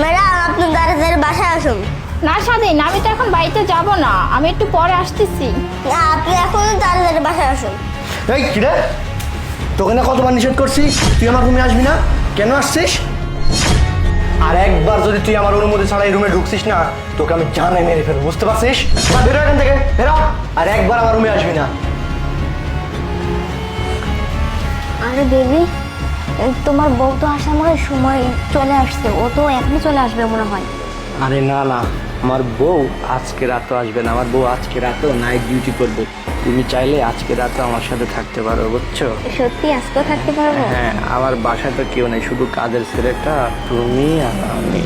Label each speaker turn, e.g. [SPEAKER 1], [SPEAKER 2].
[SPEAKER 1] Madam আপনি তাড়াতাড়ি বাসায় আসুন।
[SPEAKER 2] না স্বাধীন, আমি তো এখন বাড়িতে যাব না, আমি একটু পরে আসতেছি।
[SPEAKER 1] না আপনি এখন তাড়াতাড়ি বাসায় আসুন।
[SPEAKER 3] এই কি রে, তোকে না কতবার নিষেধ করছি তুই আমার রুমে আসবি না, কেন আসছিস? আর একবার যদি তুই আমার অনুমতি ছাড়া এই রুমে ঢুকছিস না, তোকে আমি জানে মেরে ফেলবো, বুঝতে পারছিস? বেরো এখান থেকে, বেরো। আর একবার আমার রুমে আসবি না।
[SPEAKER 1] আরে বেবি, তোমার বউ তো আসার মনে হয় সময় চলে আসছে, ও তো এখনই চলে আসবে মনে হয়।
[SPEAKER 3] আরে না না, আমার বউ আজকে রাতও আসবে না, আমার বউ আজকে রাতেও নাইট ডিউটি করবে। তুমি চাইলে আজকে রাতে আমার সাথে থাকতে পারো, বুঝছো?
[SPEAKER 1] সত্যি আজকেও থাকতে পারবো?
[SPEAKER 3] হ্যাঁ, আমার বাসায় তো কেউ নেই, শুধু কাজের ছেলেটা তুমি আর আমি।